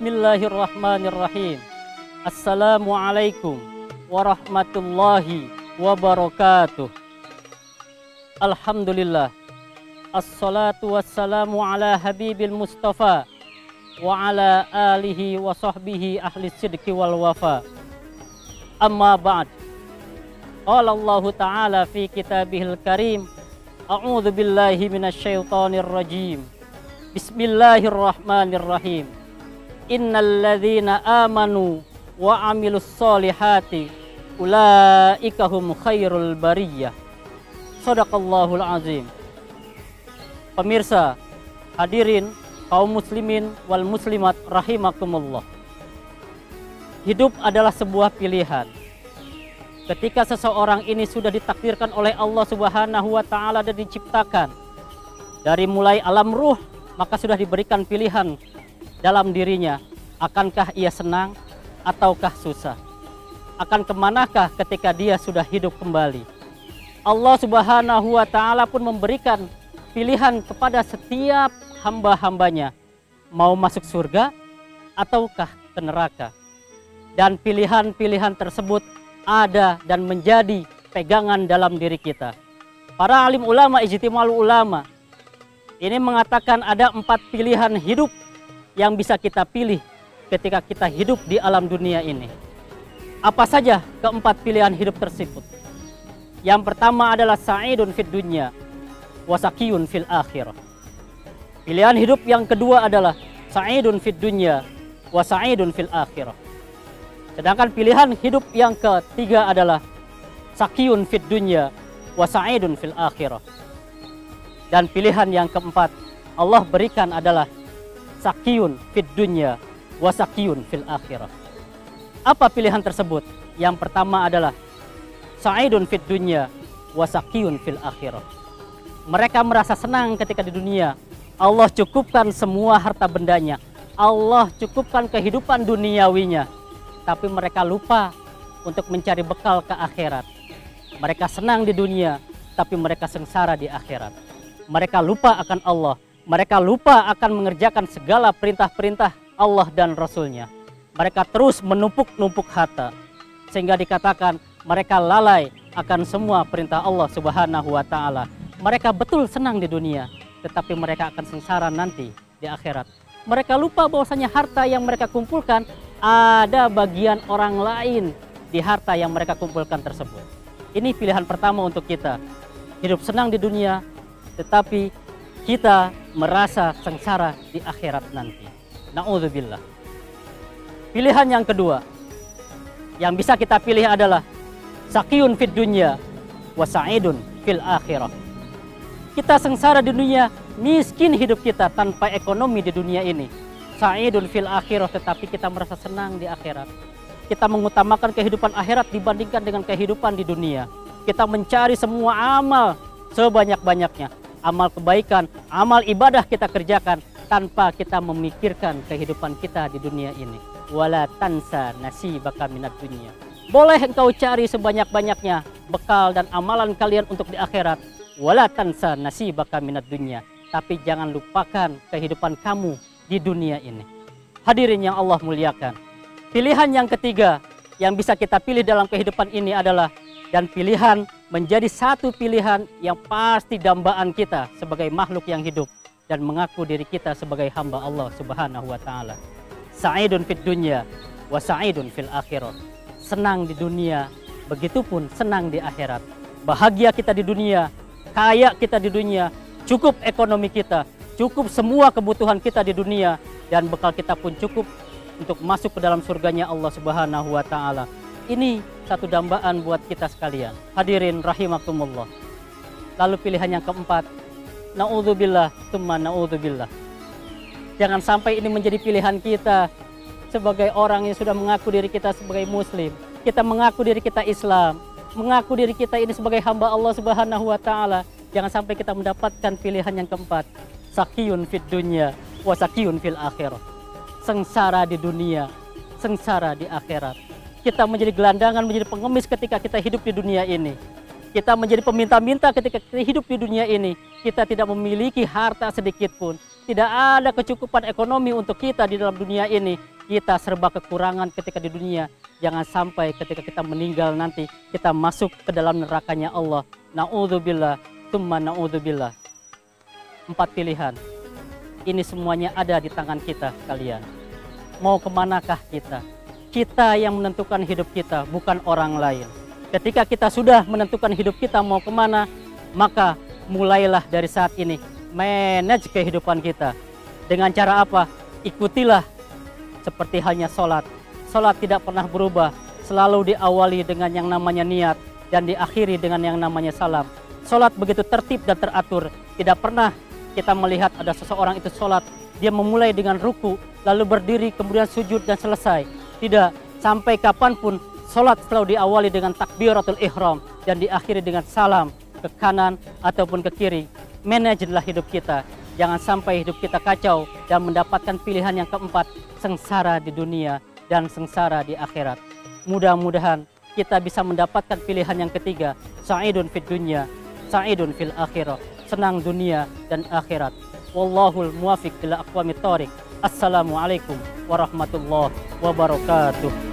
Bismillahirrahmanirrahim. Assalamualaikum warahmatullahi wabarakatuh. Alhamdulillah. Assalatu wassalamu ala habibil mustafa wa ala alihi wa sahbihi ahli sidqi wal wafa. Amma ba'd. Qala Allah Ta'ala fi kitabihil karim. A'udzu billahi minasyaitonir rajim. Bismillahirrahmanirrahim. Innal ladzina amanu wa amilus solihati ulaika hum khairul bariyah. Shadaqallahul azim. Pemirsa, hadirin kaum muslimin wal muslimat rahimakumullah. Hidup adalah sebuah pilihan. Ketika seseorang ini sudah ditakdirkan oleh Allah Subhanahu wa taala dan diciptakan dari mulai alam ruh, maka sudah diberikan pilihan dalam dirinya, akankah ia senang ataukah susah, akan kemanakah ketika dia sudah hidup kembali. Allah Subhanahu wa taala pun memberikan pilihan kepada setiap hamba-hambanya, mau masuk surga ataukah ke neraka. Dan pilihan-pilihan tersebut ada dan menjadi pegangan dalam diri kita. Para alim ulama, ijtima'ul ulama, ini mengatakan ada 4 pilihan hidup yang bisa kita pilih ketika kita hidup di alam dunia ini. Apa saja keempat pilihan hidup tersebut? Yang pertama adalah sa'idun fid dunya wa sakiyun fil akhirah. Pilihan hidup yang kedua adalah sa'idun fid dunya wa sa'idun fil akhirah. Sedangkan pilihan hidup yang ketiga adalah sakiyun fid dunya wa sa'idun fil akhirah. Dan pilihan yang keempat Allah berikan adalah sakiyun fid dunya wa sakiyun fil akhirah. Apa pilihan tersebut? Yang pertama adalah sa'idun fid dunya wa sakiyun fil akhirah. Mereka merasa senang ketika di dunia. Allah cukupkan semua harta bendanya. Allah cukupkan kehidupan duniawinya. Tapi mereka lupa untuk mencari bekal ke akhirat. Mereka senang di dunia, tapi mereka sengsara di akhirat. Mereka lupa akan Allah. Mereka lupa akan mengerjakan segala perintah-perintah Allah dan Rasul-Nya. Mereka terus menumpuk-numpuk harta. Sehingga dikatakan mereka lalai akan semua perintah Allah Subhanahu wa taala. Mereka betul senang di dunia, tetapi mereka akan sengsara nanti di akhirat. Mereka lupa bahwasanya harta yang mereka kumpulkan ada bagian orang lain di harta yang mereka kumpulkan tersebut. Ini pilihan pertama untuk kita. Hidup senang di dunia, tetapi kita merasa sengsara di akhirat nanti. Na'udzubillah. Pilihan yang kedua yang bisa kita pilih adalah sakiyun fid dunya wa sa'idun fil akhirah. Kita sengsara di dunia, miskin hidup kita tanpa ekonomi di dunia ini. Sa'idun fil akhirah, tetapi kita merasa senang di akhirat. Kita mengutamakan kehidupan akhirat dibandingkan dengan kehidupan di dunia. Kita mencari semua amal sebanyak-banyaknya. Amal kebaikan, amal ibadah kita kerjakan tanpa kita memikirkan kehidupan kita di dunia ini. Wala tansa nasibaka minad dunya. Boleh engkau cari sebanyak-banyaknya bekal dan amalan kalian untuk di akhirat. Wala tansa nasibaka minad dunya. Tapi jangan lupakan kehidupan kamu di dunia ini. Hadirin yang Allah muliakan. Pilihan yang ketiga yang bisa kita pilih dalam kehidupan ini adalah, dan pilihan menjadi satu pilihan yang pasti dambaan kita sebagai makhluk yang hidup dan mengaku diri kita sebagai hamba Allah Subhanahu wa taala. Sa'idun fid dunya wa sa'idun fil akhirah. Senang di dunia, begitupun senang di akhirat. Bahagia kita di dunia, kaya kita di dunia, cukup ekonomi kita, cukup semua kebutuhan kita di dunia, dan bekal kita pun cukup untuk masuk ke dalam surganya Allah Subhanahu wa taala. Ini satu dambaan buat kita sekalian. Hadirin rahimakumullah. Lalu pilihan yang keempat, na'udzubillah tsumma na'udzubillah. Jangan sampai ini menjadi pilihan kita sebagai orang yang sudah mengaku diri kita sebagai muslim. Kita mengaku diri kita Islam, mengaku diri kita ini sebagai hamba Allah Subhanahu wa taala. Jangan sampai kita mendapatkan pilihan yang keempat, sakiyun fid dunya wa sakiyun fil akhirah. Sengsara di dunia, sengsara di akhirat. Kita menjadi gelandangan, menjadi pengemis ketika kita hidup di dunia ini. Kita menjadi peminta-minta ketika kita hidup di dunia ini. Kita tidak memiliki harta sedikit pun. Tidak ada kecukupan ekonomi untuk kita di dalam dunia ini. Kita serba kekurangan ketika di dunia. Jangan sampai ketika kita meninggal nanti kita masuk ke dalam nerakanya Allah. Na'udzubillah, tsumma na'udzubillah. 4 pilihan. Ini semuanya ada di tangan kita kalian. Mau kemanakah kita? Kita yang menentukan hidup kita, bukan orang lain. Ketika kita sudah menentukan hidup kita mau kemana, maka mulailah dari saat ini manage kehidupan kita. Dengan cara apa? Ikutilah seperti halnya sholat. Sholat tidak pernah berubah, selalu diawali dengan yang namanya niat dan diakhiri dengan yang namanya salam. Sholat begitu tertib dan teratur. Tidak pernah kita melihat ada seseorang itu sholat, dia memulai dengan ruku, lalu berdiri, kemudian sujud dan selesai. Tidak, sampai kapanpun sholat selalu diawali dengan takbiratul ihram dan diakhiri dengan salam ke kanan ataupun ke kiri. Manajelah hidup kita. Jangan sampai hidup kita kacau dan mendapatkan pilihan yang keempat, sengsara di dunia dan sengsara di akhirat. Mudah-mudahan kita bisa mendapatkan pilihan yang ketiga, sa'idun fid dunya, sa'idun fil akhirah. Senang dunia dan akhirat. Wallahul muwafiq ila aqwamit thoriq. Assalamualaikum warahmatullahi wabarakatuh.